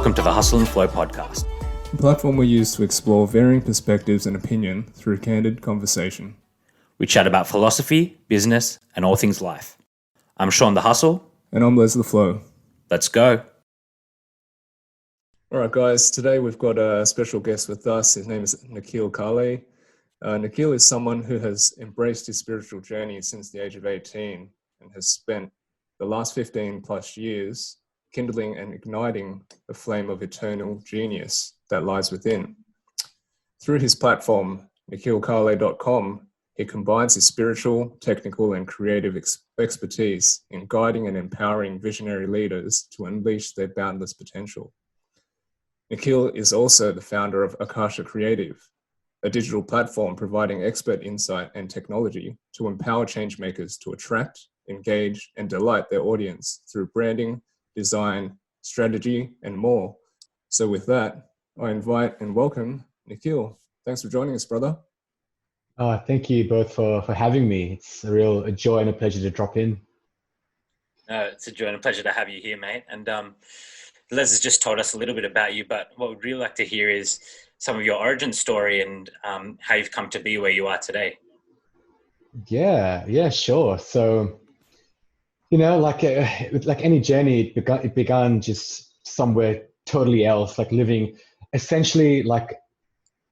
Welcome to the Hustle and Flow podcast, a platform we use to explore varying perspectives and opinion through candid conversation. We chat about philosophy, business, and all things life. I'm Shaun the Hustle. And I'm Les the Flow. Let's go. All right, guys. Today we've got a special guest with us. His name is Nikhil Kalé. Nikhil is someone who has embraced his spiritual journey since the age of 18 and has spent the last 15 plus years kindling and igniting the flame of eternal genius that lies within. Through his platform, nikhilkale.com, he combines his spiritual, technical, and creative expertise in guiding and empowering visionary leaders to unleash their boundless potential. Nikhil is also the founder of Akasha Creative, a digital platform providing expert insight and technology to empower changemakers to attract, engage, and delight their audience through branding, design, strategy, and more. So with that, I invite and welcome Nikhil. Thanks for joining us, brother. Thank you both for having me. It's a joy and a pleasure to drop in. It's a joy and a pleasure to have you here, mate. And Les has just told us a little bit about you, but what we'd really like to hear is some of your origin story and how you've come to be where you are today. Yeah, sure. So, like any journey, it began just somewhere totally else, like living essentially like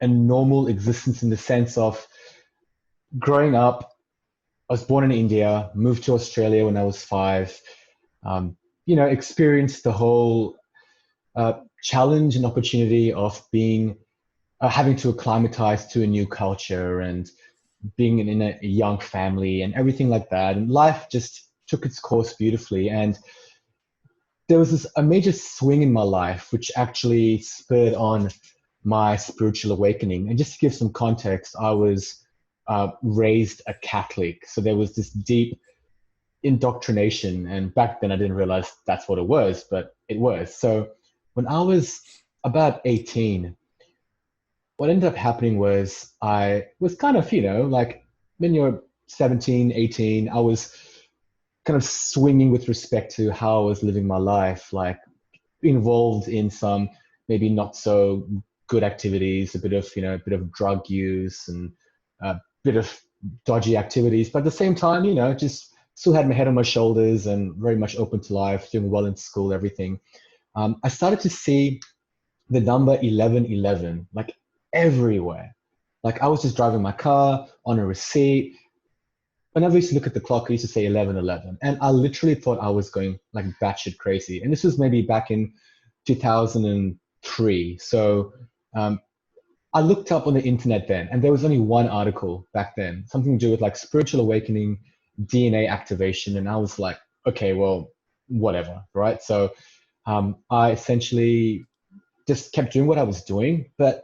a normal existence in the sense of growing up. I was born in India, moved to Australia when I was 5, experienced the whole challenge and opportunity of having to acclimatize to a new culture and being in a young family and everything like that. And life just took its course beautifully. And there was a major swing in my life, which actually spurred on my spiritual awakening. And just to give some context, I was raised a Catholic. So there was this deep indoctrination. And back then I didn't realize that's what it was, but it was. So when I was about 18, what ended up happening was I was kind of, like when you're 17, 18, I was kind of swinging with respect to how I was living my life, like involved in some maybe not so good activities, a bit of drug use and a bit of dodgy activities. But at the same time, just still had my head on my shoulders and very much open to life, doing well in school, everything. I started to see the number 1111, like everywhere. Like I was just driving my car on a receipt. Whenever I used to look at the clock, I used to say 1111. And I literally thought I was going like batshit crazy. And this was maybe back in 2003. So I looked up on the internet then, and there was only one article back then, something to do with like spiritual awakening, DNA activation. And I was like, okay, well, whatever, right? So I essentially just kept doing what I was doing, but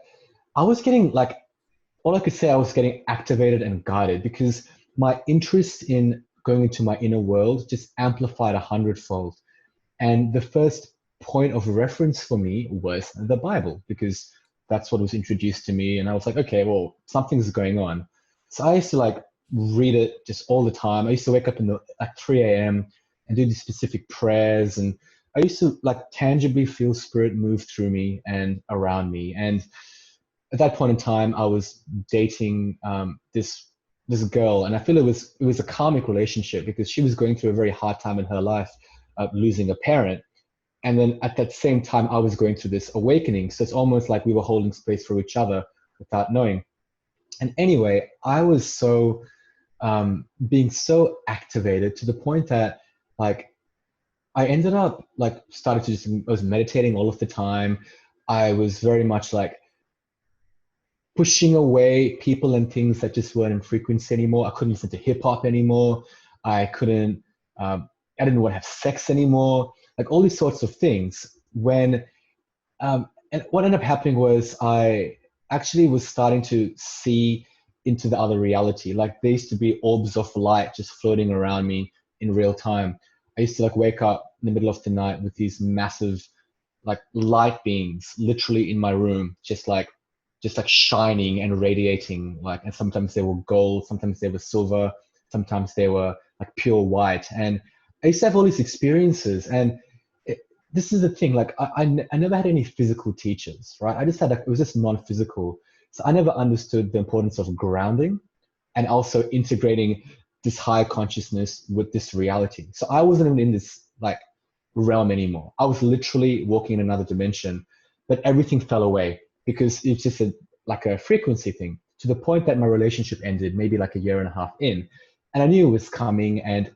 I was getting all I could say, I was getting activated and guided because my interest in going into my inner world just amplified 100-fold. And the first point of reference for me was the Bible, because that's what was introduced to me. And I was like, okay, well, something's going on. So I used to read it just all the time. I used to wake up at 3 a.m. and do these specific prayers. And I used to tangibly feel spirit move through me and around me. And at that point in time, I was dating this girl, and I feel it was a karmic relationship because she was going through a very hard time in her life, losing a parent. And then at that same time, I was going through this awakening. So it's almost like we were holding space for each other without knowing. And anyway, I was being so activated to the point that I ended up I was meditating all of the time. I was very much pushing away people and things that just weren't in frequency anymore. I couldn't listen to hip hop anymore. I didn't want to have sex anymore. All these sorts of things. And what ended up happening was I actually was starting to see into the other reality. There used to be orbs of light just floating around me in real time. I used to wake up in the middle of the night with these massive light beams literally in my room, just shining and radiating, and sometimes they were gold, sometimes they were silver, sometimes they were pure white. And I used to have all these experiences, and this is the thing, like I never had any physical teachers, right? I just had it was just non-physical. So I never understood the importance of grounding and also integrating this higher consciousness with this reality. So I wasn't even in this like realm anymore. I was literally walking in another dimension, but everything fell away because it's just like a frequency thing, to the point that my relationship ended maybe like a year and a half in. And I knew it was coming, and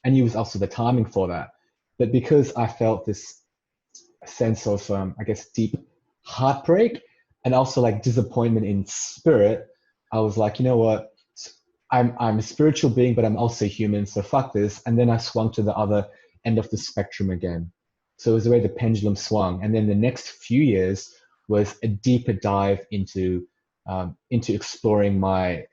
I knew it was also the timing for that. But because I felt this sense of, I guess, deep heartbreak and also like disappointment in spirit, I was like, you know what? I'm a spiritual being, but I'm also human. So fuck this. And then I swung to the other end of the spectrum again. So it was the way the pendulum swung. And then the next few years was a deeper dive into exploring my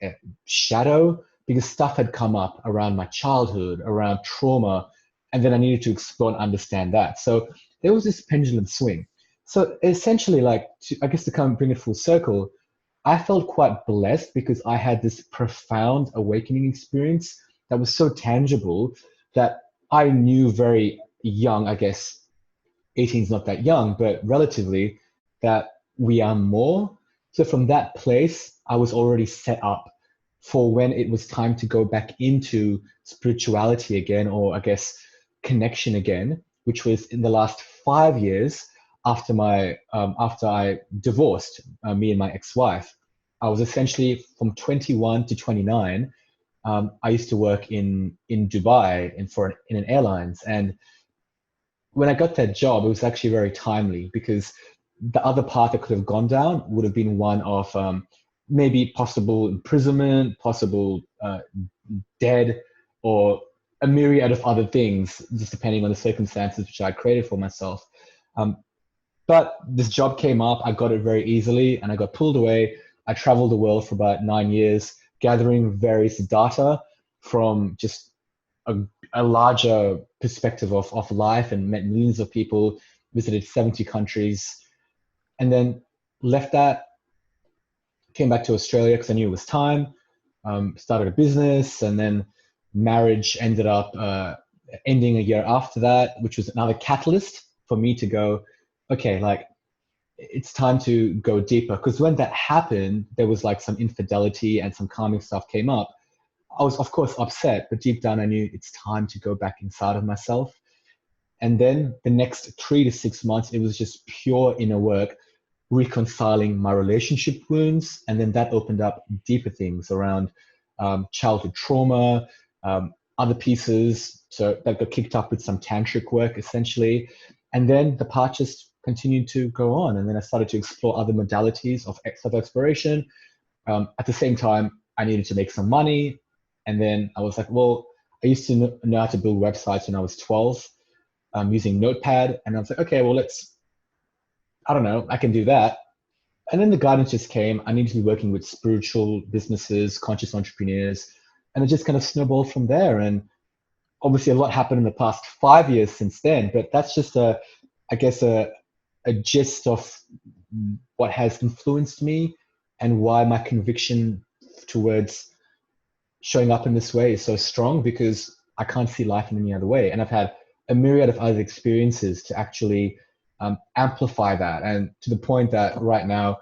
shadow, because stuff had come up around my childhood, around trauma, and then I needed to explore and understand that. So there was this pendulum swing. So essentially, like, I guess to come bring it full circle, I felt quite blessed because I had this profound awakening experience that was so tangible that I knew very young, I guess 18 is not that young, but relatively, that we are more. So from that place, I was already set up for when it was time to go back into spirituality again, or I guess connection again, which was in the last 5 years after after I divorced me and my ex-wife. I was essentially from 21 to 29. I used to work in Dubai in an airlines, and when I got that job, it was actually very timely because the other path that could have gone down would have been one of maybe possible imprisonment, possible dead, or a myriad of other things, just depending on the circumstances which I created for myself. But this job came up, I got it very easily, and I got pulled away. I traveled the world for about 9 years, gathering various data from just a larger perspective of life, and met millions of people, visited 70 countries, and then left that, came back to Australia because I knew it was time, started a business, and then marriage ended up ending a year after that, which was another catalyst for me to go, okay, like it's time to go deeper. Because when that happened, there was like some infidelity and some karmic stuff came up. I was, of course, upset, but deep down I knew it's time to go back inside of myself. And then the next 3 to 6 months, it was just pure inner work, reconciling my relationship wounds. And then that opened up deeper things around childhood trauma, other pieces. So that got kicked up with some tantric work, essentially. And then the path just continued to go on. And then I started to explore other modalities of self-exploration. At the same time, I needed to make some money. And then I was like, well, I used to know how to build websites when I was 12 using Notepad. And I was like, okay, well, I don't know, I can do that. And then the guidance just came. I need to be working with spiritual businesses, conscious entrepreneurs. And it just kind of snowballed from there. And obviously a lot happened in the past 5 years since then, but that's just I guess a gist of what has influenced me and why my conviction towards showing up in this way is so strong, because I can't see life in any other way. And I've had a myriad of other experiences to actually amplify that. And to the point that right now,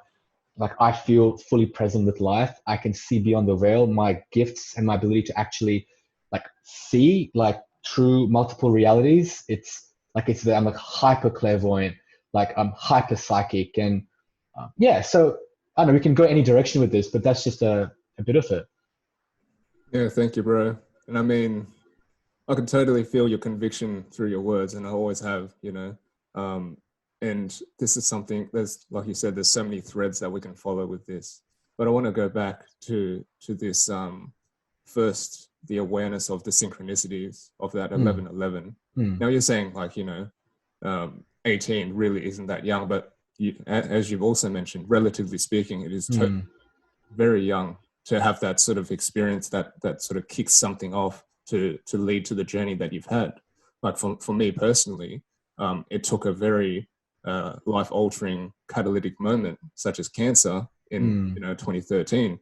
like I feel fully present with life. I can see beyond the veil. My gifts and my ability to actually like see like true multiple realities. I'm like hyper clairvoyant, like I'm hyper psychic, and yeah. So I don't know, we can go any direction with this, but that's just a bit of it. Yeah, thank you, bro. And I mean, I can totally feel your conviction through your words, and I always have, you know. And this is something, there's, like you said, there's so many threads that we can follow with this. But I want to go back to this first, the awareness of the synchronicities of that 11:11. Now you're saying, like, you know, 18 really isn't that young, but as you've also mentioned, relatively speaking, it is very young to have that sort of experience that sort of kicks something off to lead to the journey that you've had. Like for me personally, it took a very life-altering catalytic moment, such as cancer in 2013,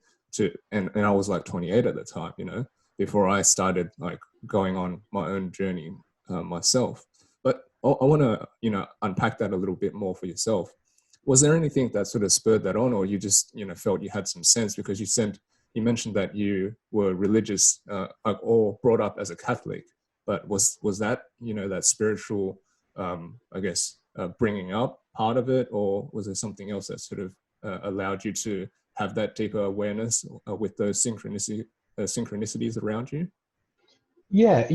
and I was like 28 at the time, you know, before I started like going on my own journey myself. But I want to, unpack that a little bit more for yourself. Was there anything that sort of spurred that on, or you just, felt you had some sense? Because you mentioned that you were religious, or brought up as a Catholic, but was that, that spiritual, I guess, bringing up part of it, or was there something else that sort of allowed you to have that deeper awareness with those synchronicities around you? Yeah,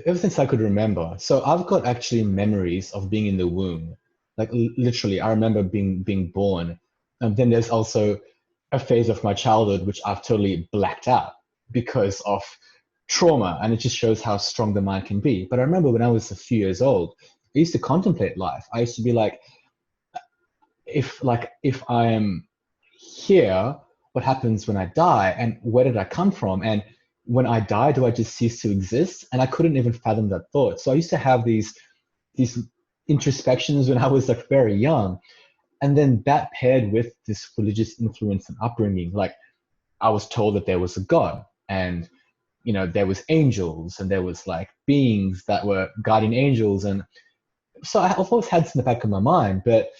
ever since I could remember. So I've got actually memories of being in the womb. Like literally, I remember being born. And then there's also a phase of my childhood which I've totally blacked out because of trauma, and it just shows how strong the mind can be. But I remember when I was a few years old, I used to contemplate life. I used to be like, if I am here, what happens when I die, and where did I come from, and when I die, do I just cease to exist? And I couldn't even fathom that thought. So I used to have these introspections when I was like very young, and then that paired with this religious influence and upbringing, like I was told that there was a God, and there was angels, and there was like beings that were guardian angels, and so I've always had this in the back of my mind, but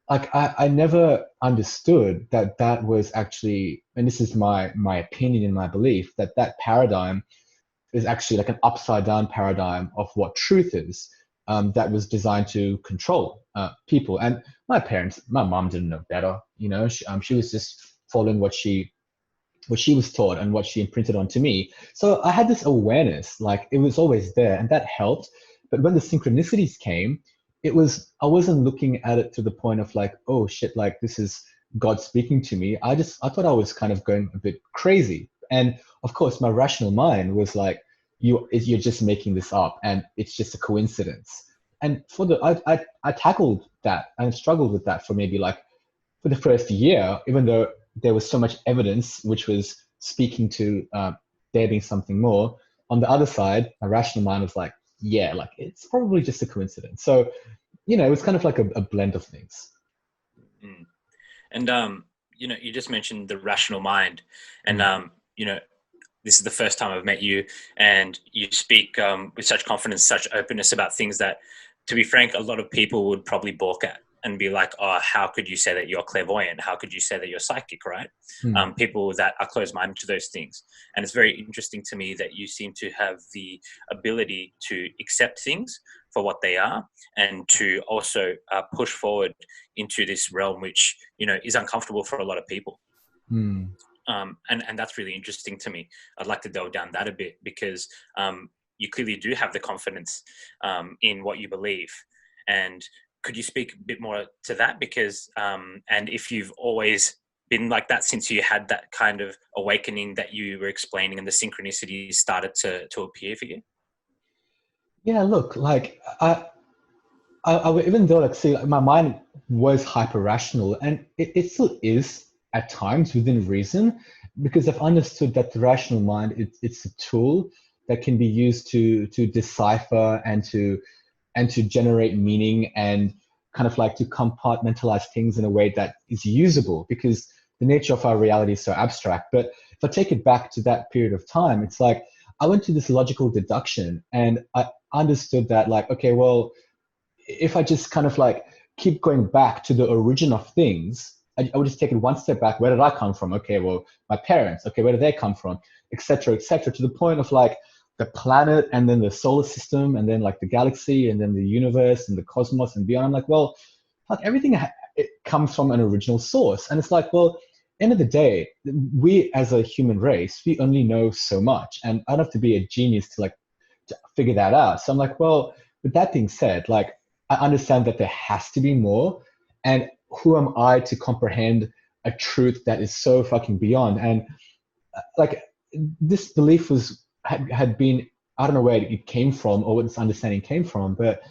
like I never understood that was actually, and this is my opinion and my belief, that paradigm is actually like an upside down paradigm of what truth is, that was designed to control people. And my mom didn't know better. She was just following what she was taught and what she imprinted onto me. So I had this awareness, like it was always there, and that helped. But when the synchronicities came, I wasn't looking at it to the point of like, oh shit, like this is God speaking to me. I thought I was kind of going a bit crazy. And of course, my rational mind was like, you're just making this up, and it's just a coincidence. And I tackled that and struggled with that for maybe like for the first year, even though there was so much evidence which was speaking to there being something more. On the other side, my rational mind was like, yeah, like it's probably just a coincidence. So, it was kind of like a blend of things. Mm. And you just mentioned the rational mind, and this is the first time I've met you, and you speak with such confidence, such openness about things that, to be frank, a lot of people would probably balk at and be like, oh, how could you say that you're clairvoyant? How could you say that you're psychic, right? People that are closed-minded to those things. And it's very interesting to me that you seem to have the ability to accept things for what they are, and to also push forward into this realm, which, is uncomfortable for a lot of people. And that's really interesting to me. I'd like to delve down that a bit, because you clearly do have the confidence in what you believe. And could you speak a bit more to that? Because, and if you've always been like that since you had that kind of awakening that you were explaining, and the synchronicities started to appear for you? Yeah, look, like I even though like, see, like, my mind was hyper rational, and it still is at times within reason, because I've understood that the rational mind, it's a tool that can be used to decipher and to generate meaning, and kind of like to compartmentalize things in a way that is usable, because the nature of our reality is so abstract. But if I take it back to that period of time, it's like I went to this logical deduction, and I understood that like, okay, well, if I just kind of like keep going back to the origin of things, I would just take it one step back. Where did I come from? Okay, well, my parents. Okay, where did they come from? Etc. Etc. To the point of like the planet, and then the solar system, and then like the galaxy, and then the universe and the cosmos and beyond. I'm like, well, like everything it comes from an original source. And it's like, well, end of the day, we as a human race, we only know so much, and I don't have to be a genius to figure that out. So I'm like, well, with that being said, like I understand that there has to be more, and who am I to comprehend a truth that is so fucking beyond? And like this belief had been, I don't know where it came from or what this understanding came from, but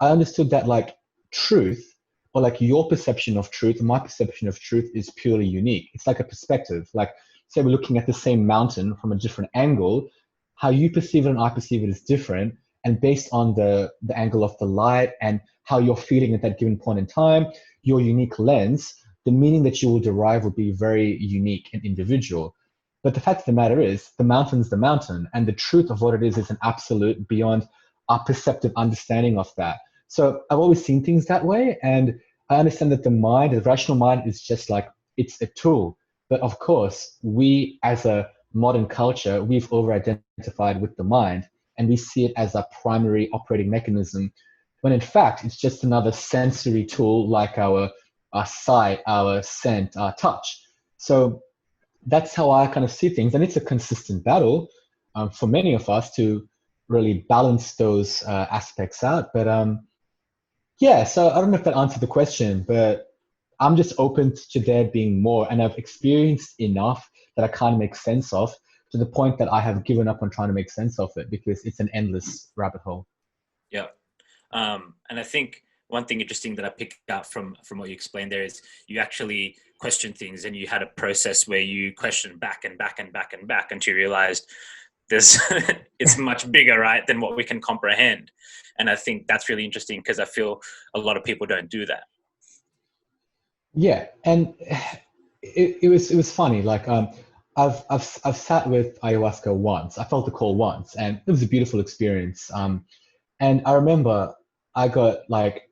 I understood that like truth, or like your perception of truth and my perception of truth, is purely unique. It's like a perspective. Like say we're looking at the same mountain from a different angle, how you perceive it and I perceive it is different. And based on the angle of the light and how you're feeling at that given point in time, your unique lens, the meaning that you will derive will be very unique and individual. But the fact of the matter is, the mountain's the mountain, and the truth of what it is an absolute beyond our perceptive understanding of that. So I've always seen things that way, and I understand that the rational mind is just like, it's a tool. But of course, we as a modern culture, we've over-identified with the mind, and we see it as a primary operating mechanism, when in fact, it's just another sensory tool like our sight, our scent, our touch. So that's how I kind of see things. And it's a consistent battle for many of us to really balance those aspects out. But yeah, so I don't know if that answered the question, but I'm just open to there being more. And I've experienced enough that I can't make sense of, to the point that I have given up on trying to make sense of it, because it's an endless rabbit hole. Yeah. And I think one thing interesting that I picked up from what you explained there is you actually question things, and you had a process where you questioned back and back and back and back until you realized there's it's much bigger, right, than what we can comprehend. And I think that's really interesting, because I feel a lot of people don't do that. Yeah, and it was funny. Like I've sat with ayahuasca once. I felt the call once, and it was a beautiful experience. And I remember I got like,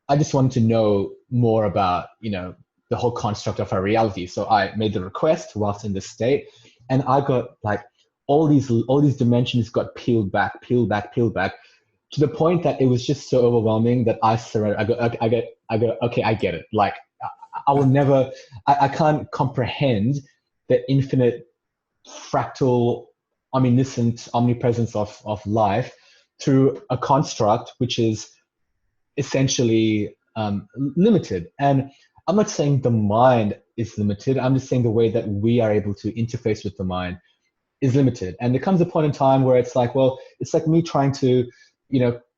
I just wanted to know more about, the whole construct of our reality. So I made the request whilst in the state, and I got like all these dimensions got peeled back, to the point that it was just so overwhelming that I surrendered. I go, okay, I get it. Like I will never, I can't comprehend the infinite fractal, omnipresence of life through a construct which is essentially limited. And I'm not saying the mind is limited. I'm just saying the way that we are able to interface with the mind is limited. And there comes a point in time where it's like, well, it's like me trying to,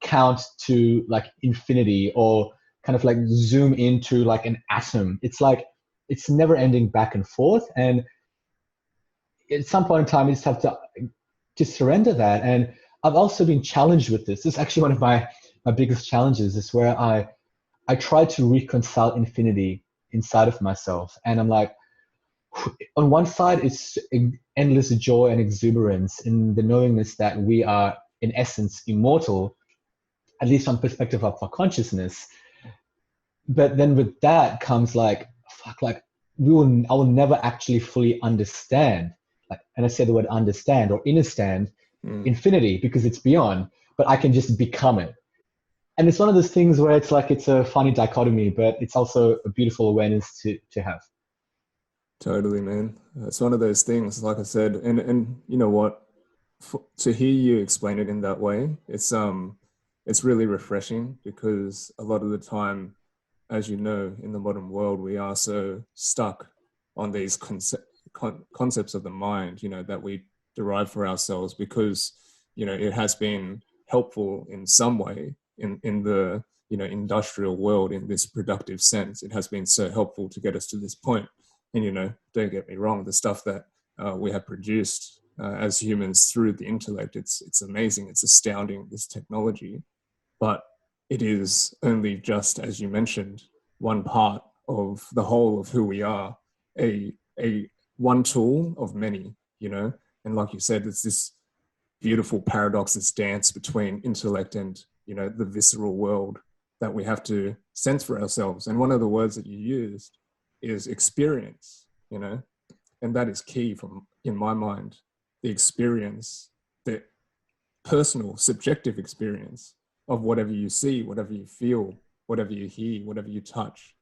count to like infinity, or kind of like zoom into like an atom. It's like, it's never ending back and forth. And at some point in time, you just have to surrender that. And I've also been challenged with this. This is actually one of my biggest challenges, is where I try to reconcile infinity inside of myself. And I'm like, on one side, it's endless joy and exuberance in the knowingness that we are, in essence, immortal, at least from perspective of our consciousness. But then with that comes like, fuck, like I will never actually fully understand. Like, and I say the word understand or understand infinity, because it's beyond, but I can just become it. And it's one of those things where it's like, it's a funny dichotomy, but it's also a beautiful awareness to have. Totally, man. It's one of those things, like I said, and you know what, to hear you explain it in that way, it's really refreshing, because a lot of the time, as you know, in the modern world, we are so stuck on these concepts of the mind, that we derive for ourselves, because, it has been helpful in some way in the, industrial world, in this productive sense. It has been so helpful to get us to this point. And, don't get me wrong, the stuff that we have produced as humans through the intellect, it's amazing, it's astounding, this technology. But it is only just, as you mentioned, one part of the whole of who we are, a one tool of many, and like you said, it's this beautiful paradox, this dance between intellect and, the visceral world that we have to sense for ourselves. And one of the words that you used is experience, and that is key in my mind, the experience, the personal, subjective experience of whatever you see, whatever you feel, whatever you hear, whatever you touch,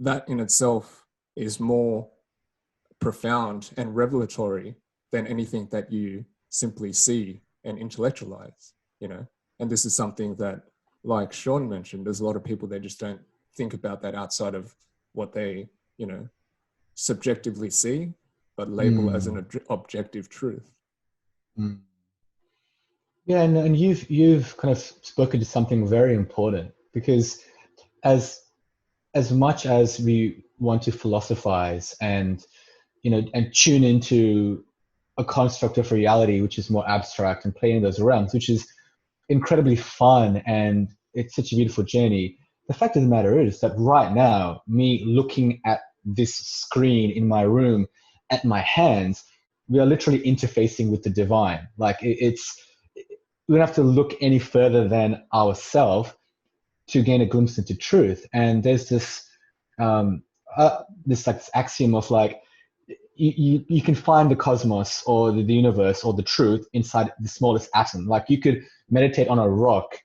that in itself is more profound and revelatory than anything that you simply see and intellectualize, And this is something that, like Shaun mentioned, there's a lot of people, they just don't think about that outside of what they, subjectively see, but label as an objective truth. Yeah, and you've kind of spoken to something very important, because as much as we want to philosophize and and tune into a construct of reality which is more abstract and play in those realms, which is incredibly fun and it's such a beautiful journey, the fact of the matter is that right now, me looking at this screen in my room at my hands, we are literally interfacing with the divine. Like it's we don't have to look any further than ourselves to gain a glimpse into truth. And there's this like axiom of like, you can find the cosmos or the universe or the truth inside the smallest atom. Like you could meditate on a rock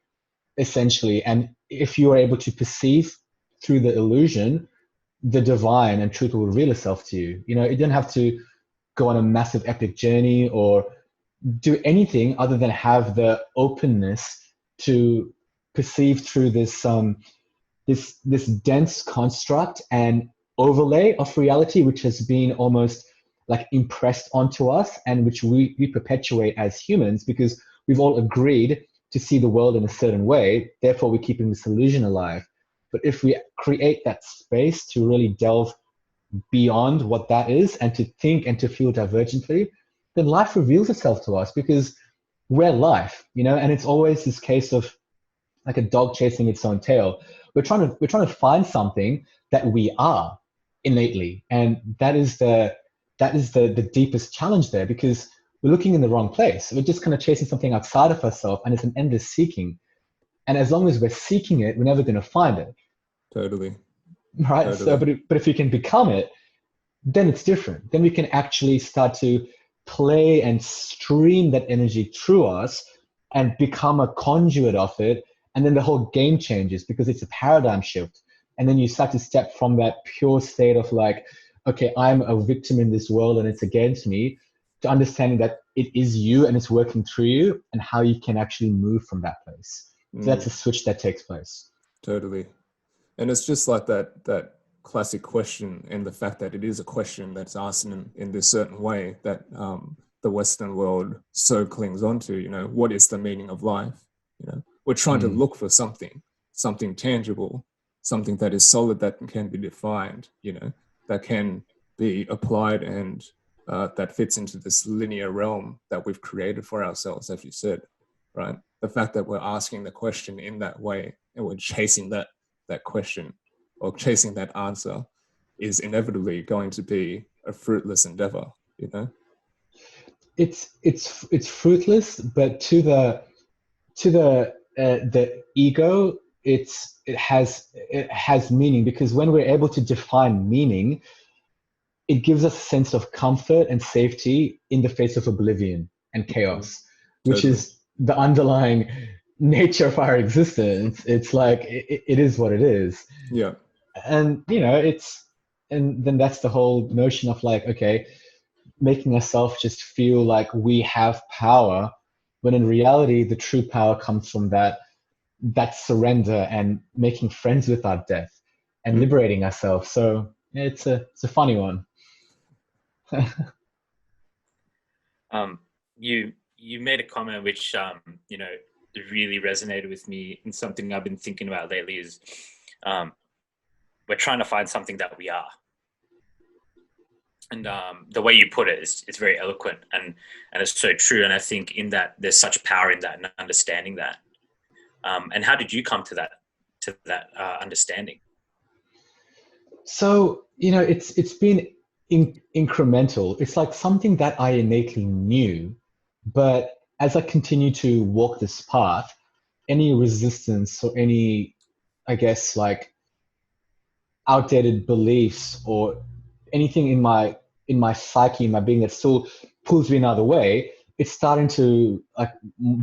essentially, and if you are able to perceive through the illusion, the divine and truth will reveal itself to you. You know, you don't have to go on a massive epic journey or do anything other than have the openness to perceive through this dense construct and overlay of reality, which has been almost like impressed onto us, and which we perpetuate as humans because we've all agreed to see the world in a certain way. Therefore, we're keeping this illusion alive. But if we create that space to really delve beyond what that is and to think and to feel divergently, then life reveals itself to us because we're life, you know. And it's always this case of like a dog chasing its own tail. We're trying to find something that we are innately, and that is the deepest challenge there, because we're looking in the wrong place. We're just kind of chasing something outside of ourselves, and it's an endless seeking. And as long as we're seeking it, we're never going to find it. Totally. Right. Totally. So, but if we can become it, then it's different. Then we can actually start to play and stream that energy through us and become a conduit of it. And then the whole game changes because it's a paradigm shift. And then you start to step from that pure state of like, okay, I'm a victim in this world and it's against me, to understanding that it is you and it's working through you, and how you can actually move from that place. So that's a switch that takes place. Totally. And it's just like that classic question, and the fact that it is a question that's asked in this certain way that the Western world so clings onto, you know, what is the meaning of life? You know, we're trying to look for something tangible, something that is solid, that can be defined, you know, that can be applied, and that fits into this linear realm that we've created for ourselves, as you said, right? The fact that we're asking the question in that way and we're chasing that question or chasing that answer is inevitably going to be a fruitless endeavor, you know? It's fruitless, but to the ego, it has meaning, because when we're able to define meaning, it gives us a sense of comfort and safety in the face of oblivion and chaos, which is the underlying nature of our existence. It's like it is what it is. Yeah. And you know, and then that's the whole notion of like, okay, making ourselves just feel like we have power, when in reality the true power comes from that surrender and making friends with our death and liberating ourselves. So it's a funny one. You made a comment which you know, really resonated with me, and something I've been thinking about lately is we're trying to find something that we are. And the way you put it is, it's very eloquent, and it's so true. And I think in that there's such power in that and understanding that. And how did you come to that understanding? So, you know, it's been incremental. It's like something that I innately knew, but as I continue to walk this path, any resistance or any, I guess, like outdated beliefs or anything in my psyche, in my being, that still pulls me another way, it's starting to like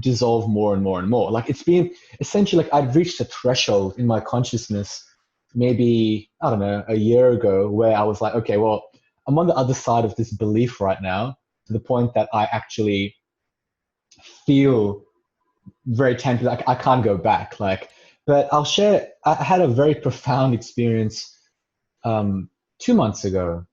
dissolve more and more and more. Like it's been essentially like I'd reached a threshold in my consciousness maybe, I don't know, a year ago, where I was like, okay, well, I'm on the other side of this belief right now, to the point that I actually feel very tempted. Like I can't go back. Like, but I'll share, I had a very profound experience 2 months ago,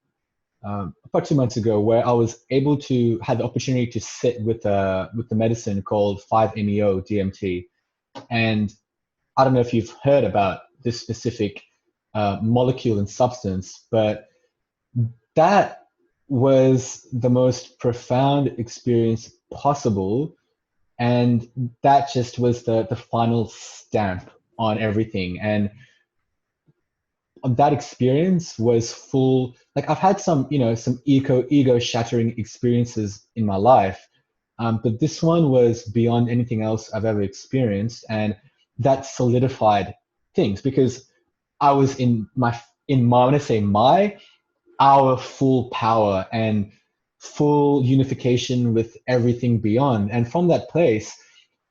about 2 months ago, where I was able to have the opportunity to sit with the medicine called 5-MeO DMT. And I don't know if you've heard about this specific molecule and substance, but that was the most profound experience possible. And that just was the final stamp on everything. And that experience was full. Like I've had some, you know, some ego shattering experiences in my life, But this one was beyond anything else I've ever experienced, and that solidified things because I was in when I say our full power and full unification with everything beyond. And from that place,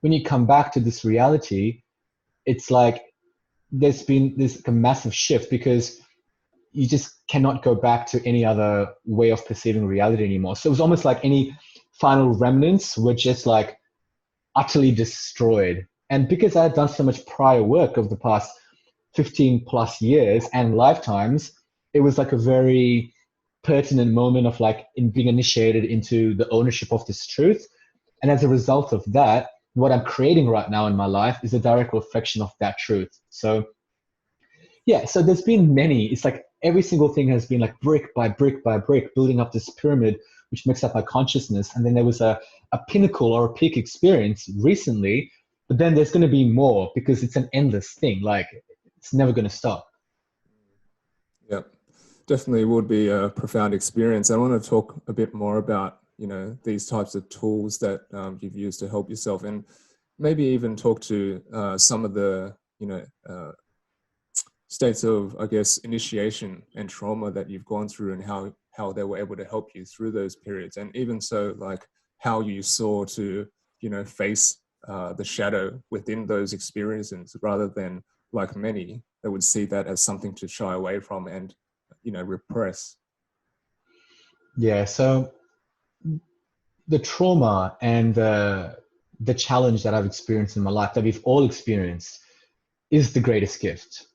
when you come back to this reality, it's like there's been this a massive shift because you just cannot go back to any other way of perceiving reality anymore. So it was almost like any final remnants were just like utterly destroyed. And because I had done so much prior work over the past 15 plus years and lifetimes, it was like a very pertinent moment of like in being initiated into the ownership of this truth. And as a result of that, what I'm creating right now in my life is a direct reflection of that truth. So yeah, so there's been many, it's like every single thing has been like brick by brick by brick, building up this pyramid, which makes up my consciousness. And then there was a pinnacle or a peak experience recently, but then there's going to be more because it's an endless thing. Like it's never going to stop. Yeah, definitely would be a profound experience. I want to talk a bit more about, these types of tools that you've used to help yourself, and maybe even talk to some of the, states of, I guess, initiation and trauma that you've gone through and how they were able to help you through those periods. And even so, like how you saw to, face the shadow within those experiences rather than like many that would see that as something to shy away from and, repress. Yeah, so the trauma and the challenge that I've experienced in my life, that we've all experienced, is the greatest gift.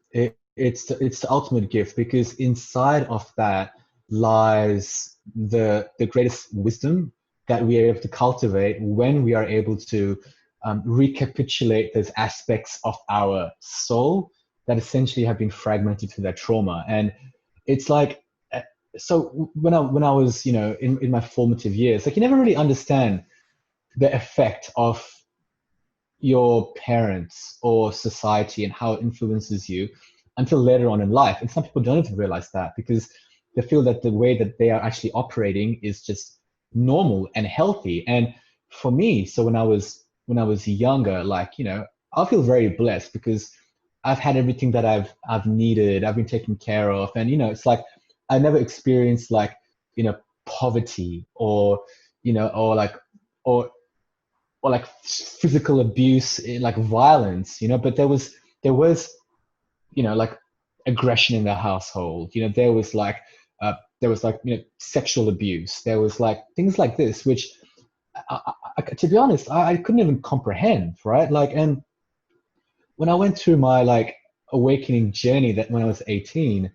It's the ultimate gift because inside of that lies the greatest wisdom that we are able to cultivate when we are able to recapitulate those aspects of our soul that essentially have been fragmented through that trauma. And it's like, so when I was, in my formative years, like you never really understand the effect of your parents or society and how it influences you until later on in life. And some people don't even realize that because they feel that the way that they are actually operating is just normal and healthy. And for me, so when I was younger, like, I feel very blessed because I've had everything that I've needed, I've been taken care of. And, it's like I never experienced like, poverty or, or like physical abuse, like violence, but there was, like aggression in the household, there was like, sexual abuse. There was like things like this, which to be honest, I couldn't even comprehend. Right. Like, and when I went through my like awakening journey that when I was 18,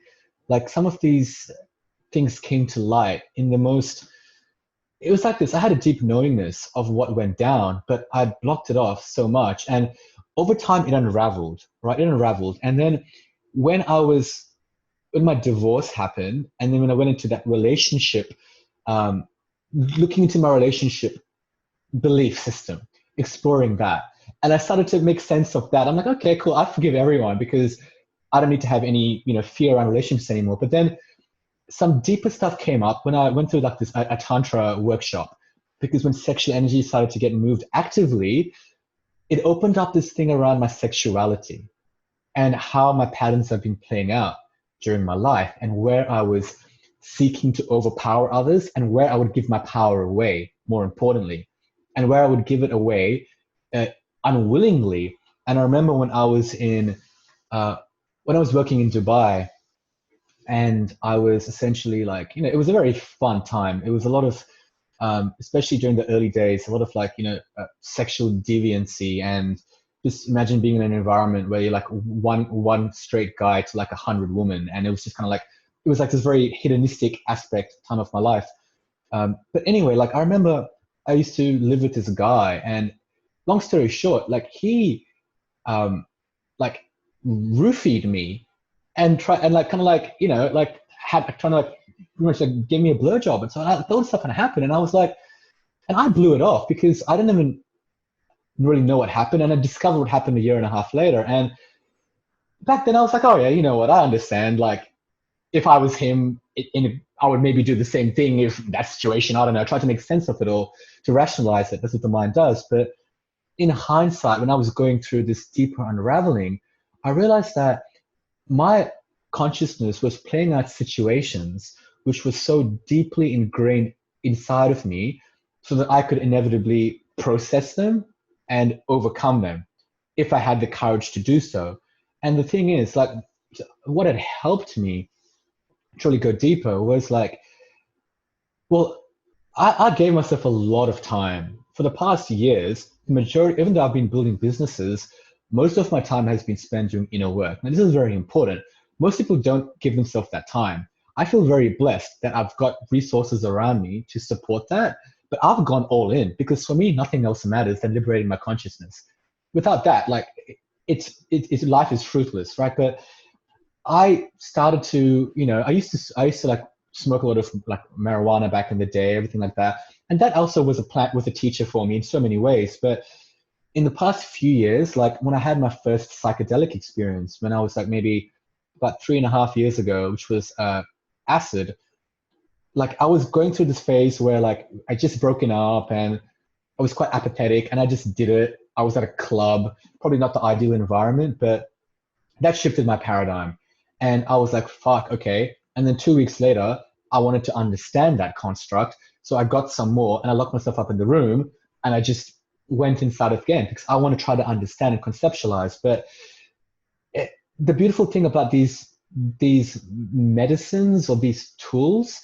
like some of these things came to light in the most, it was like this. I had a deep knowingness of what went down, but I blocked it off so much. And over time, it unraveled, right? It unraveled. And then when my divorce happened, and then when I went into that relationship, looking into my relationship belief system, exploring that. And I started to make sense of that. I'm like, okay, cool. I forgive everyone because I don't need to have any, fear around relationships anymore. But then some deeper stuff came up when I went through like this a tantra workshop, because when sexual energy started to get moved actively, it opened up this thing around my sexuality and how my patterns have been playing out during my life and where I was seeking to overpower others and where I would give my power away, more importantly, and where I would give it away unwillingly. And I remember when I was working in Dubai, and I was essentially like, it was a very fun time. It was a lot of, especially during the early days, a lot of like, sexual deviancy, and just imagine being in an environment where you're like one straight guy to like 100 women. And it was just kind of like, it was like this very hedonistic aspect time of my life. But anyway, like I remember I used to live with this guy, and long story short, like he, like roofied me and had trying to like pretty much like give me a blowjob. And so I thought stuff had happened, and I was like, and I blew it off because I didn't even really know what happened, and I discovered what happened a year and a half later. And back then I was like, oh yeah, you know what, I understand. Like if I was him in I would maybe do the same thing if that situation, I don't know, try to make sense of it all, to rationalize it. That's what the mind does. But in hindsight, when I was going through this deeper unraveling, I realized that my consciousness was playing out situations which were so deeply ingrained inside of me so that I could inevitably process them and overcome them if I had the courage to do so. And the thing is, like, what had helped me truly go deeper was like, well, I gave myself a lot of time. For the past years, the majority, even though I've been building businesses, most of my time has been spent doing inner work. Now, this is very important. Most people don't give themselves that time. I feel very blessed that I've got resources around me to support that, but I've gone all in because for me, nothing else matters than liberating my consciousness. Without that, like, it's life is fruitless, right? But I started to, I used to like smoke a lot of like marijuana back in the day, everything like that. And that also was a teacher for me in so many ways. But in the past few years, like when I had my first psychedelic experience, when I was like maybe about 3.5 years ago, which was acid, like I was going through this phase where like I just broken up and I was quite apathetic and I just did it. I was at a club, probably not the ideal environment, but that shifted my paradigm. And I was like, fuck, okay. And then 2 weeks later, I wanted to understand that construct. So I got some more and I locked myself up in the room and I just went inside again because I want to try to understand and conceptualize. But the beautiful thing about these medicines or these tools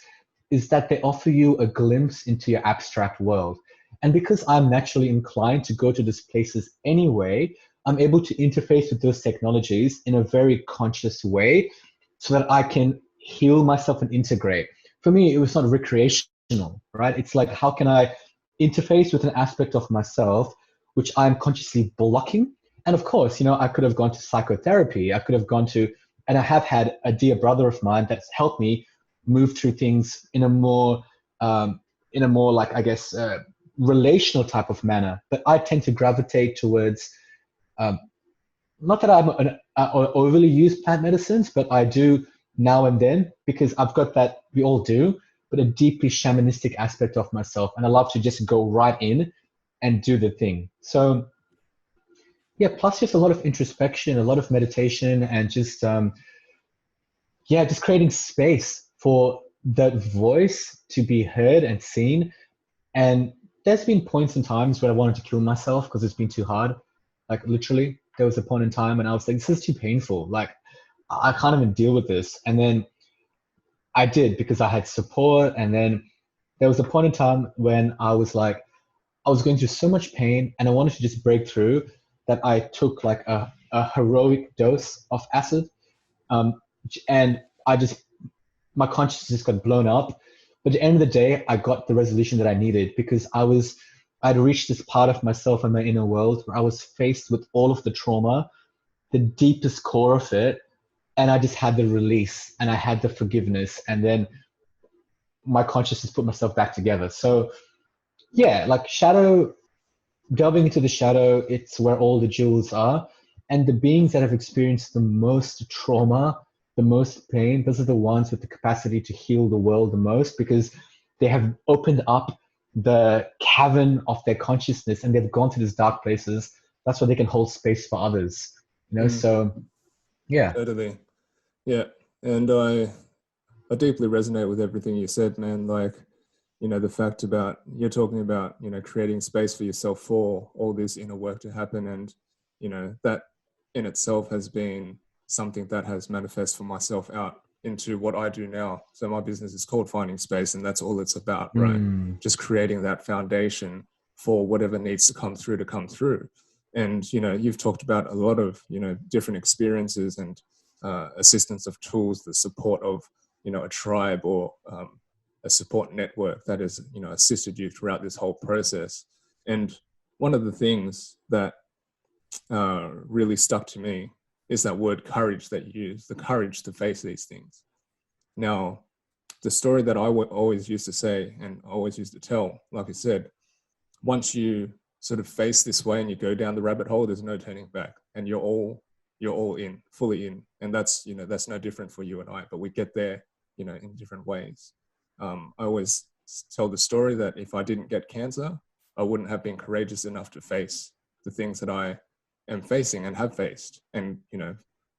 is that they offer you a glimpse into your abstract world. And because I'm naturally inclined to go to these places anyway, I'm able to interface with those technologies in a very conscious way so that I can heal myself and integrate. For me, it was not recreational, right? It's like, how can I interface with an aspect of myself which I'm consciously blocking? And of course, I could have gone to psychotherapy. I could have gone to, and I have had a dear brother of mine that's helped me move through things in a more like, I guess, relational type of manner. But I tend to gravitate towards, not that I'm overly use plant medicines, but I do now and then because I've got that, we all do, but a deeply shamanistic aspect of myself. And I love to just go right in and do the thing. So yeah, plus just a lot of introspection, a lot of meditation, and just just creating space for that voice to be heard and seen. And there's been points and times where I wanted to kill myself because it's been too hard. Like literally, there was a point in time when I was like, this is too painful. Like I can't even deal with this. And then I did because I had support. And then there was a point in time when I was like, I was going through so much pain and I wanted to just break through that I took like a heroic dose of acid. And my consciousness just got blown up. But at the end of the day, I got the resolution that I needed because I'd reached this part of myself and my inner world where I was faced with all of the trauma, the deepest core of it. And I just had the release and I had the forgiveness. And then my consciousness put myself back together. So yeah, like delving into the shadow, it's where all the jewels are. And the beings that have experienced the most trauma, the most pain, those are the ones with the capacity to heal the world the most because they have opened up the cavern of their consciousness and they've gone to these dark places. That's where they can hold space for others. So yeah. Totally. Yeah. And I deeply resonate with everything you said, man. Like, the fact about you're talking about, creating space for yourself for all this inner work to happen. And, that in itself has been something that has manifested for myself out into what I do now. So my business is called Finding Space, and that's all it's about, right? Just creating that foundation for whatever needs to come through. And, you've talked about a lot of, different experiences and assistance of tools, the support of, a tribe or a support network that has, assisted you throughout this whole process. And one of the things that really stuck to me is that word courage that you use, the courage to face these things. Now, the story that I always used to say and always used to tell, like I said, once you sort of face this way and you go down the rabbit hole, there's no turning back, and you're all in, fully in. And that's, that's no different for you and I, but we get there, in different ways. I always tell the story that if I didn't get cancer, I wouldn't have been courageous enough to face the things that I am facing and have faced, and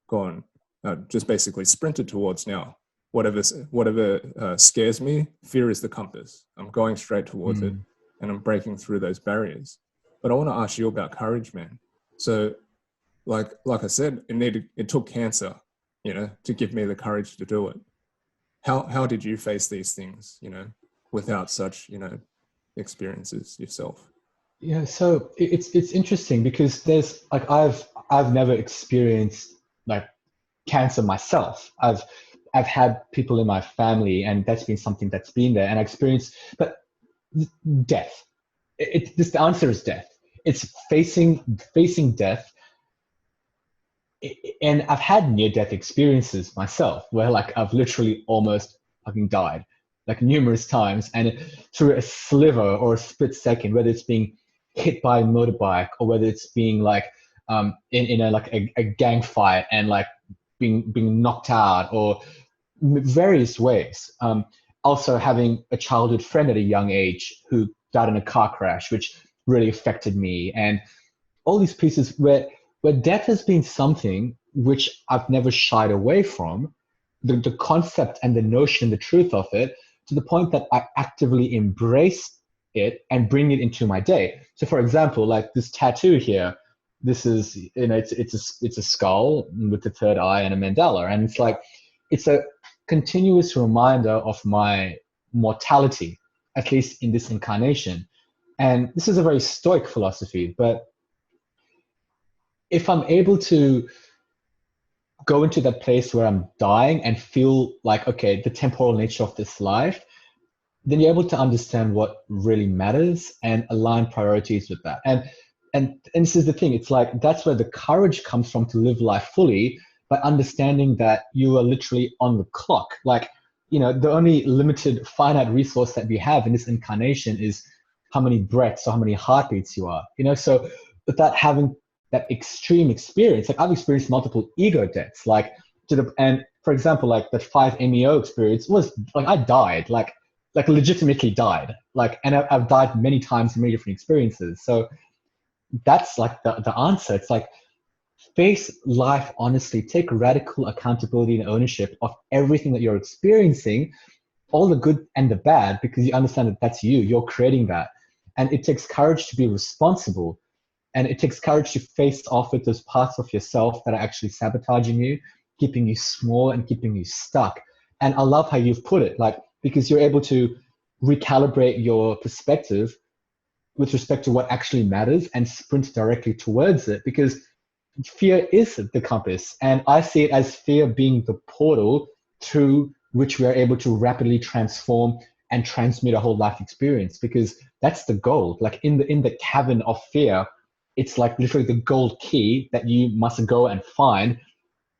gone just basically sprinted towards now. Whatever scares me, fear is the compass. I'm going straight towards it, and I'm breaking through those barriers. But I want to ask you about courage, man. So, like I said, it took cancer, to give me the courage to do it. How did you face these things, without such, experiences yourself? Yeah, so it's interesting because there's like I've never experienced like cancer myself. I've had people in my family, and that's been something that's been there, and I experienced, but death. The answer is death. It's facing death, and I've had near-death experiences myself, where like I've literally almost fucking died, like numerous times, and through a sliver or a split second, whether it's being hit by a motorbike or whether it's being like in a gang fight and like being knocked out, or various ways. Also having a childhood friend at a young age who died in a car crash, which really affected me, and all these pieces where death has been something which I've never shied away from, the concept and the notion, the truth of it, to the point that I actively embrace it and bring it into my day. So for example, like this tattoo here, this is, it's a skull with the third eye and a mandala. And it's like, it's a continuous reminder of my mortality, at least in this incarnation. And this is a very stoic philosophy, but if I'm able to go into that place where I'm dying and feel like, okay, the temporal nature of this life, then you're able to understand what really matters and align priorities with that. And this is the thing, it's like, that's where the courage comes from to live life fully, by understanding that you are literally on the clock. Like, the only limited finite resource that we have in this incarnation is how many breaths or how many heartbeats you are, so without having that extreme experience, like I've experienced multiple ego deaths, like and for example, like that 5-MeO experience was like, I died, like legitimately died, like, and I've died many times in many different experiences. So that's like the answer. It's like, face life honestly, take radical accountability and ownership of everything that you're experiencing, all the good and the bad, because you understand that that's you're creating that. And it takes courage to be responsible. And it takes courage to face off with those parts of yourself that are actually sabotaging you, keeping you small and keeping you stuck. And I love how you've put it, like, because you're able to recalibrate your perspective with respect to what actually matters and sprint directly towards it, because fear is the compass. And I see it as fear being the portal through which we are able to rapidly transform and transmit a whole life experience, because that's the goal. Like in the cavern of fear, it's like literally the gold key that you must go and find.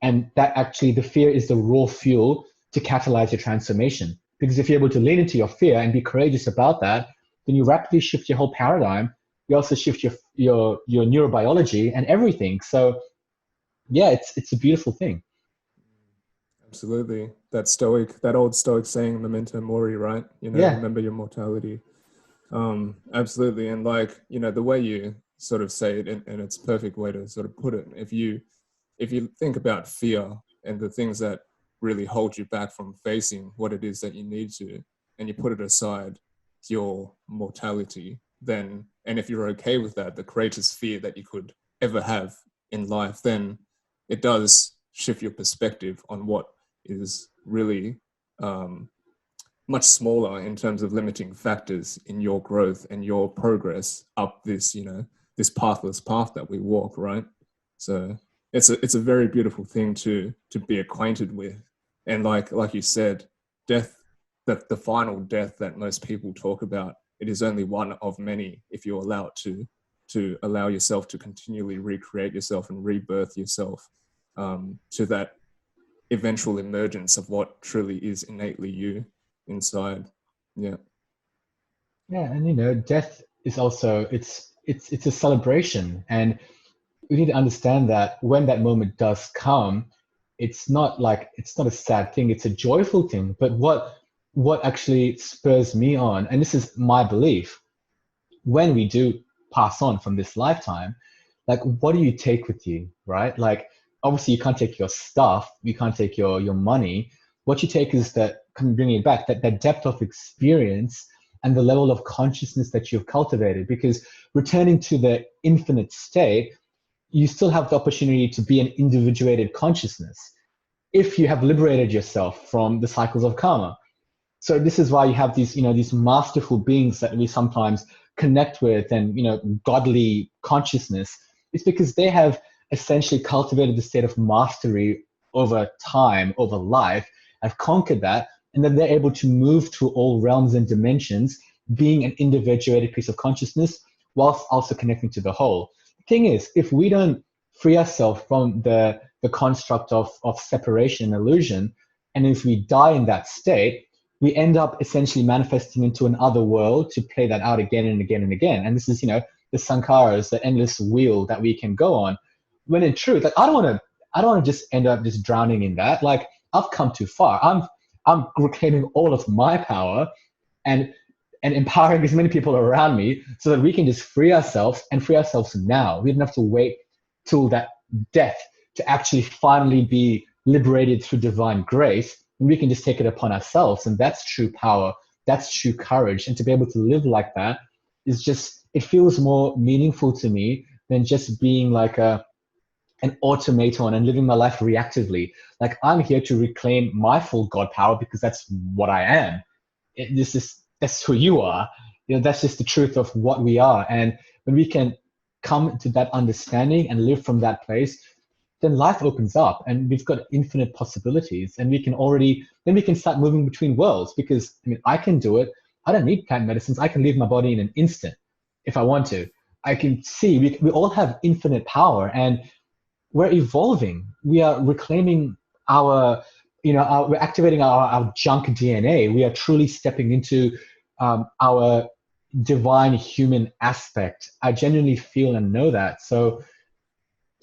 And that actually, the fear is the raw fuel to catalyze your transformation. Because if you're able to lean into your fear and be courageous about that, then you rapidly shift your whole paradigm. You also shift your neurobiology and everything. So yeah, it's a beautiful thing. Absolutely. That old stoic saying, memento mori, right? Yeah. Remember your mortality. Absolutely. And like, the way you sort of say it, and it's a perfect way to sort of put it. If you think about fear and the things that really hold you back from facing what it is that you need to, and you put it aside, your mortality, then, and if you're okay with that, the greatest fear that you could ever have in life, then it does shift your perspective on what is really much smaller in terms of limiting factors in your growth and your progress up this, this pathless path that we walk, right? So it's a very beautiful thing to be acquainted with. And like you said, death, the final death that most people talk about, it is only one of many if you allow it to allow yourself to continually recreate yourself and rebirth yourself to that eventual emergence of what truly is innately you inside. Yeah. Yeah, and death is also it's a celebration, and we need to understand that when that moment does come, it's not a sad thing, it's a joyful thing. But what what actually spurs me on, and this is my belief, when we do pass on from this lifetime, like, what do you take with you, right? Like, obviously you can't take your stuff, you can't take your money. What you take is that, bringing it back, that depth of experience and the level of consciousness that you've cultivated. Because returning to the infinite state, you still have the opportunity to be an individuated consciousness if you have liberated yourself from the cycles of karma. So this is why you have these, these masterful beings that we sometimes connect with, and, godly consciousness. It's because they have essentially cultivated the state of mastery over time, over life, have conquered that, and then they're able to move through all realms and dimensions, being an individuated piece of consciousness, whilst also connecting to the whole. The thing is, if we don't free ourselves from the construct of separation and illusion, and if we die in that state, we end up essentially manifesting into another world to play that out again and again and again. And this is, the sankharas, the endless wheel that we can go on. When in truth, like, I don't want to just end up just drowning in that. Like, I've come too far. I'm reclaiming all of my power and empowering as many people around me so that we can just free ourselves, and free ourselves now. We don't have to wait till that death to actually finally be liberated through divine grace. And we can just take it upon ourselves. And that's true power. That's true courage. And to be able to live like that is just, it feels more meaningful to me than just being like an automaton and living my life reactively. Like, I'm here to reclaim my full God power because that's what I am. That's who you are. That's just the truth of what we are. And when we can come to that understanding and live from that place, then life opens up and we've got infinite possibilities, and we can start moving between worlds. Because I can do it. I don't need plant medicines. I can leave my body in an instant if I want to. I can see we all have infinite power, and we're evolving. We are reclaiming we're activating our junk DNA. We are truly stepping into our divine human aspect. I genuinely feel and know that. So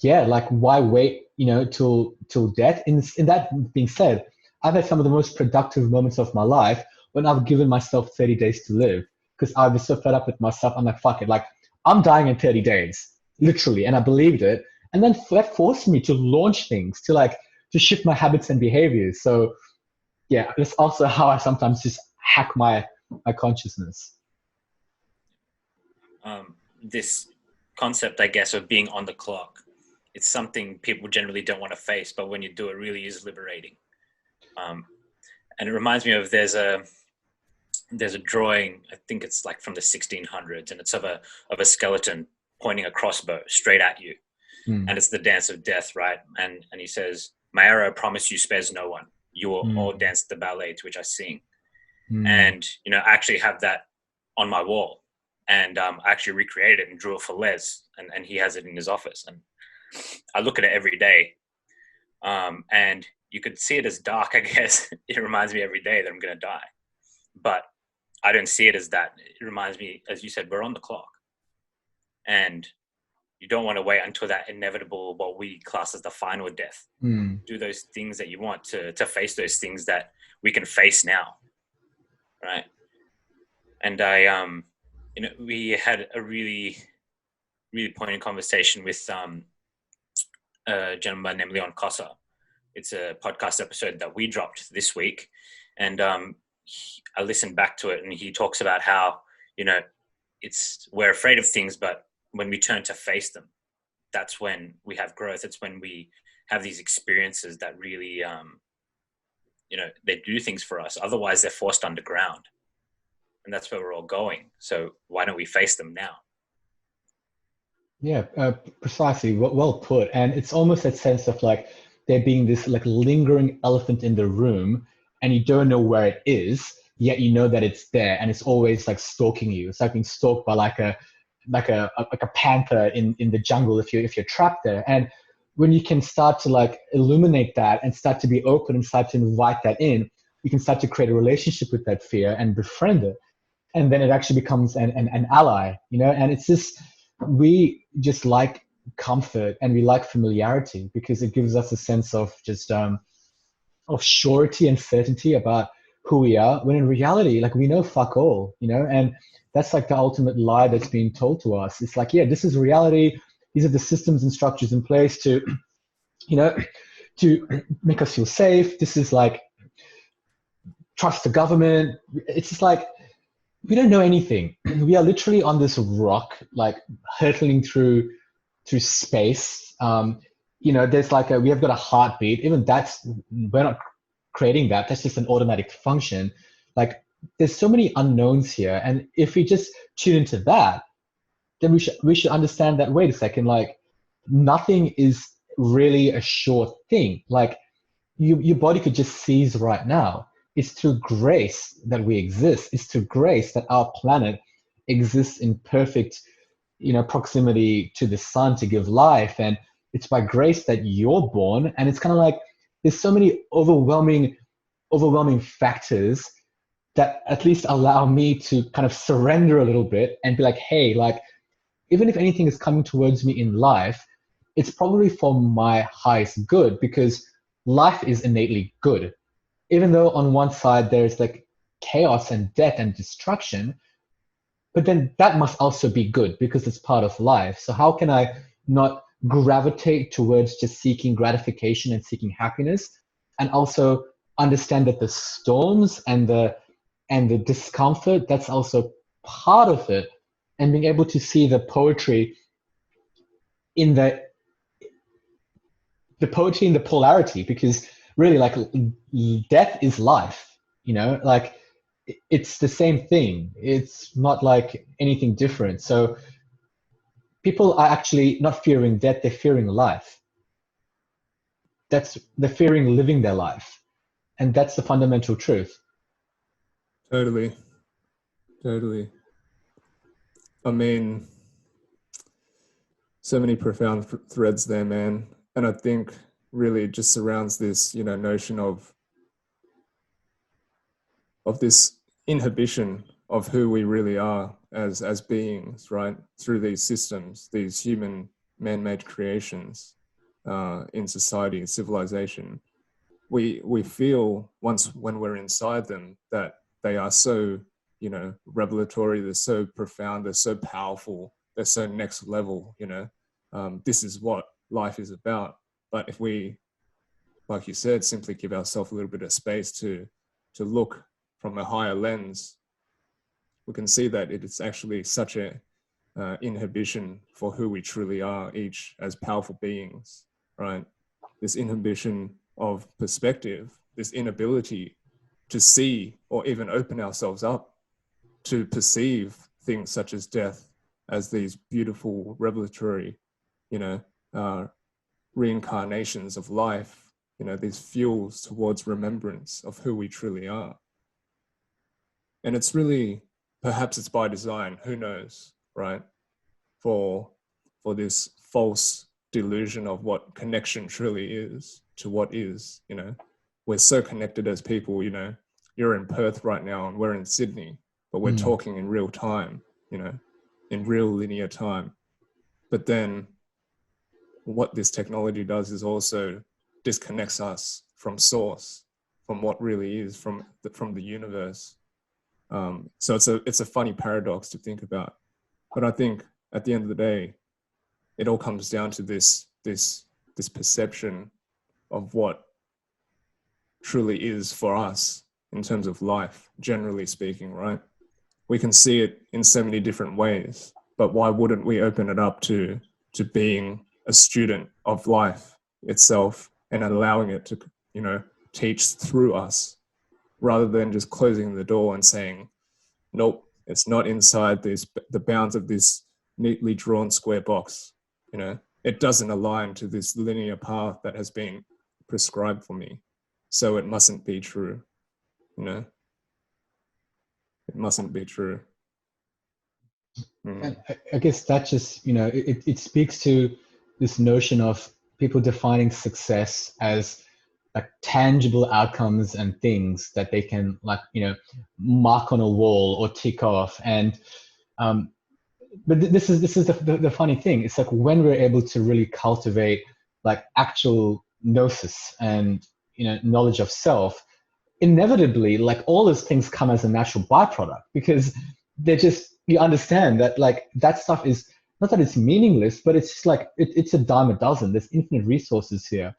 yeah, like, why wait, till death? In that being said, I've had some of the most productive moments of my life when I've given myself 30 days to live, because I was so fed up with myself. I'm like, fuck it, like, I'm dying in 30 days, literally, and I believed it. And then that forced me to launch things, to shift my habits and behaviors. So yeah, that's also how I sometimes just hack my consciousness. This concept, I guess, of being on the clock, it's something people generally don't want to face, but when you do, it really is liberating. And it reminds me of there's a drawing, I think it's like from the 1600s, and it's of a skeleton pointing a crossbow straight at you. And it's the dance of death, right? And he says, "My arrow, I promise you, spares no one. You will all dance the ballet to which I sing." And I actually have that on my wall, and I actually recreated it and drew it for Les, and he has it in his office, and I look at it every day. And you could see it as dark, I guess. It reminds me every day that I'm going to die, but I don't see it as that. It reminds me, as you said, we're on the clock, and you don't want to wait until that inevitable, what we class as the final death. Do those things that you want to face those things that we can face now, right? And we had a really, really poignant conversation with a gentleman named Leon Cossa. It's a podcast episode that we dropped this week, and I listened back to it, and he talks about how we're afraid of things, but when we turn to face them, that's when we have growth. It's when we have these experiences that really, they do things for us. Otherwise, they're forced underground, and that's where we're all going. So why don't we face them now? Yeah, precisely. Well put. And it's almost that sense of like there being this like lingering elephant in the room, and you don't know where it is, yet you know that it's there, and it's always like stalking you. It's like being stalked by like a panther in the jungle if you're trapped there. And when you can start to like illuminate that and start to be open and start to invite that in, you can start to create a relationship with that fear and befriend it. And then it actually becomes an ally, and it's just, we just like comfort and we like familiarity because it gives us a sense of just of surety and certainty about who we are, when in reality, like, we know fuck all, you know? And that's like the ultimate lie that's being told to us. It's like, yeah, this is reality. These are the systems and structures in place to, you know, to make us feel safe. This is like, trust the government. It's just like, we don't know anything. We are literally on this rock, like hurtling through space. You know, there's like we have got a heartbeat. Even that's, we're not creating that. That's just an automatic function. Like, there's so many unknowns here, and if we just tune into that, then we should understand that, wait a second, like, nothing is really a sure thing. Like, your body could just seize right now. It's through grace that we exist. It's through grace that our planet exists in perfect, you know, proximity to the sun to give life. And it's by grace that you're born. And it's kind of like, there's so many overwhelming factors that at least allow me to kind of surrender a little bit and be like, hey, like, even if anything is coming towards me in life, it's probably for my highest good, because life is innately good. Even though on one side there's like chaos and death and destruction, but then that must also be good because it's part of life. So how can I not gravitate towards just seeking gratification and seeking happiness, and also understand that the storms and the discomfort, that's also part of it, and being able to see the poetry in the poetry in the polarity, because really, like, death is life, you know, like, it's the same thing. It's not like anything different. So people are actually not fearing death, they're fearing life. They're fearing living their life. And that's the fundamental truth. Totally. I mean, so many profound threads there, man. And I think really it just surrounds this, you know, notion of this inhibition of who we really are as beings, right? Through these systems, these human man-made creations in society, civilization. We feel when we're inside them that they are so, you know, revelatory, they're so profound, they're so powerful, they're so next level, you know. This is what life is about. But if we, like you said, simply give ourselves a little bit of space to look from a higher lens, we can see that it is actually such a inhibition for who we truly are, each as powerful beings, right? This inhibition of perspective, this inability to see or even open ourselves up to perceive things such as death as these beautiful revelatory, you know, reincarnations of life, you know, these fuels towards remembrance of who we truly are. And it's really, perhaps it's by design, who knows, right? For this false delusion of what connection truly is to what is, you know. We're so connected as people, you know. You're in Perth right now and we're in Sydney, but we're talking in real time, you know, in real linear time. But then what this technology does is also disconnects us from source, from what really is, from the universe. So it's a funny paradox to think about. But I think at the end of the day, it all comes down to this perception of what truly is for us in terms of life, generally speaking, right? We can see it in so many different ways, but why wouldn't we open it up to being a student of life itself and allowing it to, you know, teach through us, rather than just closing the door and saying, nope, it's not inside the bounds of this neatly drawn square box. You know, it doesn't align to this linear path that has been prescribed for me. So it mustn't be true, you know, it mustn't be true. And I guess that just, you know, it speaks to this notion of people defining success as like tangible outcomes and things that they can, like, you know, mark on a wall or tick off. And but this is the funny thing. It's like when we're able to really cultivate like actual gnosis and, you know, knowledge of self, inevitably, like all those things come as a natural byproduct, because they're just, you understand that like that stuff is not that it's meaningless, but it's just like it's a dime a dozen. There's infinite resources here.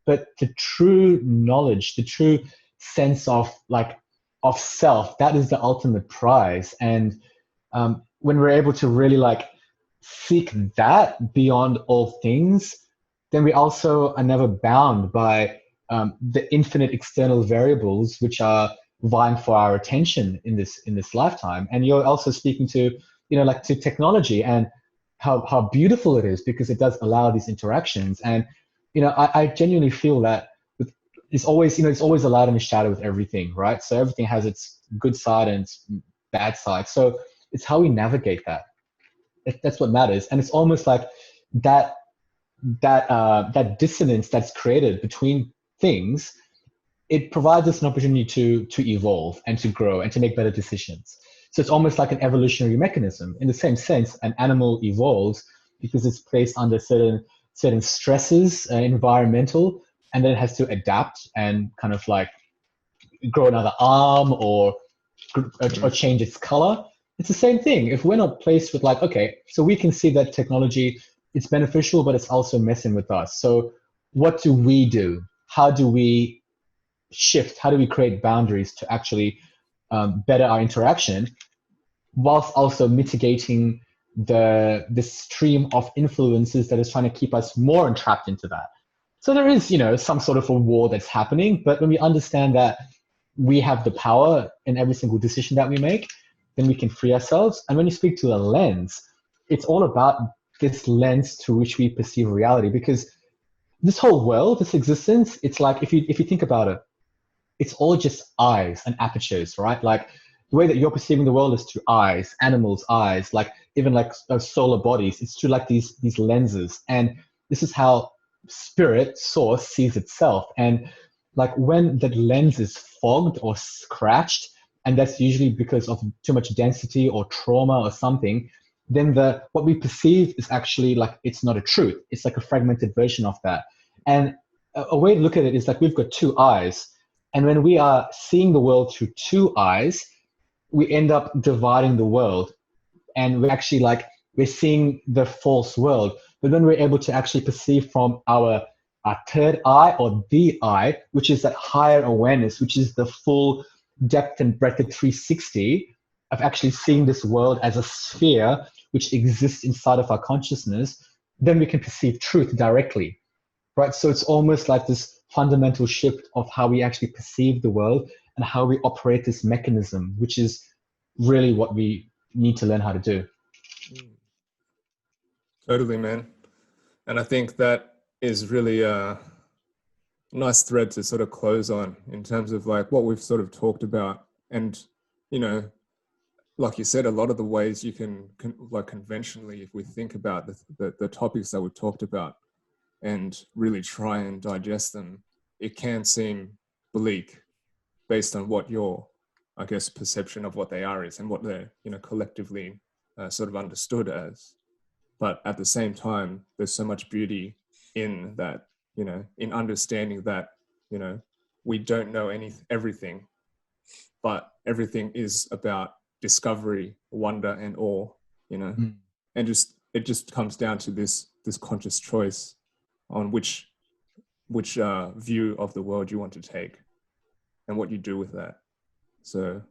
But the true knowledge, the true sense of like of self, that is the ultimate prize. And when we're able to really like seek that beyond all things, then we also are never bound by the infinite external variables which are vying for our attention in this lifetime. And you're also speaking to, like to technology and how beautiful it is, because it does allow these interactions. And I genuinely feel that it's always it's always a light and a shadow with everything, right? So everything has its good side and its bad side. So it's how we navigate that. That's what matters. And it's almost like that dissonance that's created between things. It provides us an opportunity to evolve and to grow and to make better decisions. So it's almost like an evolutionary mechanism. In the same sense, an animal evolves because it's placed under certain stresses, environmental, and then it has to adapt and kind of like grow another arm or change its color. It's the same thing. If we're not placed with like, okay, so we can see that technology, it's beneficial, but it's also messing with us. So what do we do? How do we shift? How do we create boundaries to actually better our interaction, whilst also mitigating the stream of influences that is trying to keep us more entrapped into that? So there is, some sort of a war that's happening, but when we understand that we have the power in every single decision that we make, then we can free ourselves. And when you speak to a lens, it's all about this lens through which we perceive reality, because this whole world, this existence, it's like, if you think about it, it's all just eyes and apertures, right? Like the way that you're perceiving the world is through eyes, animals' eyes, like even like solar bodies, it's through like these lenses. And this is how spirit, source, sees itself. And like when that lens is fogged or scratched, and that's usually because of too much density or trauma or something, then what we perceive is actually like, it's not a truth. It's like a fragmented version of that. And a way to look at it is like, we've got two eyes. And when we are seeing the world through two eyes, we end up dividing the world. And we're seeing the false world. But when we're able to actually perceive from our third eye, or the eye, which is that higher awareness, which is the full depth and breadth of 360 of actually seeing this world as a sphere which exists inside of our consciousness, then we can perceive truth directly, right? So it's almost like this fundamental shift of how we actually perceive the world and how we operate this mechanism, which is really what we need to learn how to do. Totally, man. And I think that is really a nice thread to sort of close on, in terms of like what we've sort of talked about. And, like you said, a lot of the ways you can like conventionally, if we think about the topics that we've talked about and really try and digest them, it can seem bleak based on what your, I guess, perception of what they are is and what they're, collectively sort of understood as. But at the same time, there's so much beauty in that, in understanding that, we don't know everything, but everything is about discovery, wonder, and awe, and it just comes down to this conscious choice on which view of the world you want to take and what you do with that. So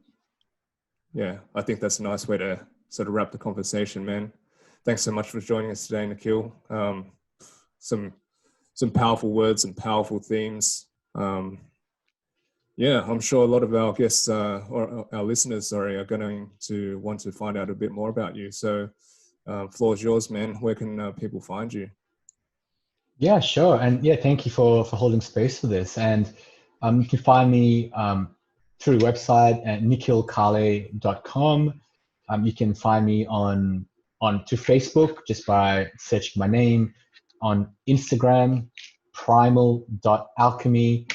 yeah, I think that's a nice way to sort of wrap the conversation, man. Thanks so much for joining us today, Nikhil. Some powerful words and powerful themes. Yeah, I'm sure a lot of our guests or our listeners, are going to want to find out a bit more about you. So floor is yours, man. Where can people find you? Yeah, sure. And yeah, thank you for holding space for this. And you can find me through the website at nikhilkale.com. You can find me on to Facebook just by searching my name, on Instagram, primal.alchemy.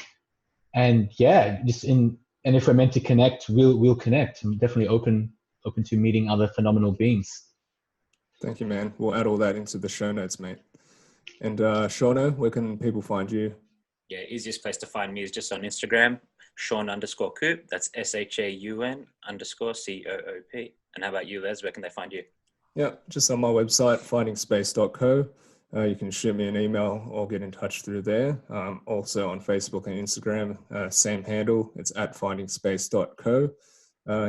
And yeah, and if we're meant to connect, we'll connect. I'm definitely open to meeting other phenomenal beings. Thank you, man. We'll add all that into the show notes, mate. And Shauna, where can people find you? Yeah, easiest place to find me is just on Instagram, Shaun_Coop. That's SHAUN_COOP. And how about you, Les? Where can they find you? Yeah, just on my website, findingspace.co. You can shoot me an email or get in touch through there. Also on Facebook and Instagram, same handle. It's @findingspace.co.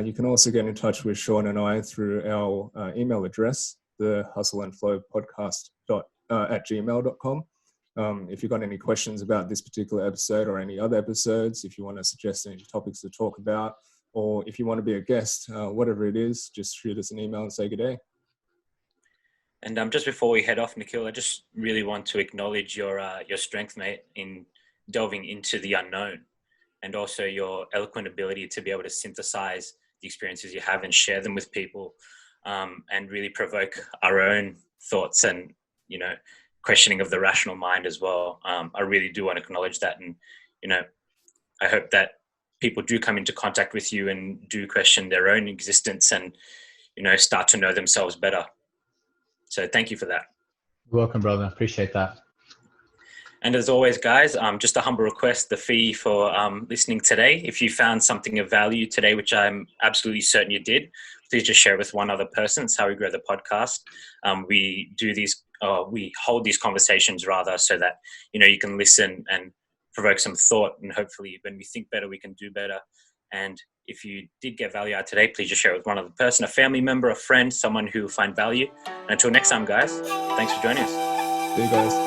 You can also get in touch with Shaun and I through our email address, the hustleandflowpodcast@gmail.com. If you've got any questions about this particular episode or any other episodes, if you want to suggest any topics to talk about, or if you want to be a guest, whatever it is, just shoot us an email and say good day. And just before we head off, Nikhil, I just really want to acknowledge your strength, mate, in delving into the unknown, and also your eloquent ability to be able to synthesize the experiences you have and share them with people, and really provoke our own thoughts and, you know, questioning of the rational mind as well. I really do want to acknowledge that, and, you know, I hope that people do come into contact with you and do question their own existence and, you know, start to know themselves better. So thank you for that. You're welcome, brother. Appreciate that. And as always, guys, just a humble request, the fee for listening today. If you found something of value today, which I'm absolutely certain you did, please just share it with one other person. It's how we grow the podcast. We hold these conversations rather so that, you know, you can listen and provoke some thought, and hopefully when we think better, we can do better. And if you did get value out today, please just share it with one other person, a family member, a friend, someone who will find value. And until next time, guys, thanks for joining us. See you guys.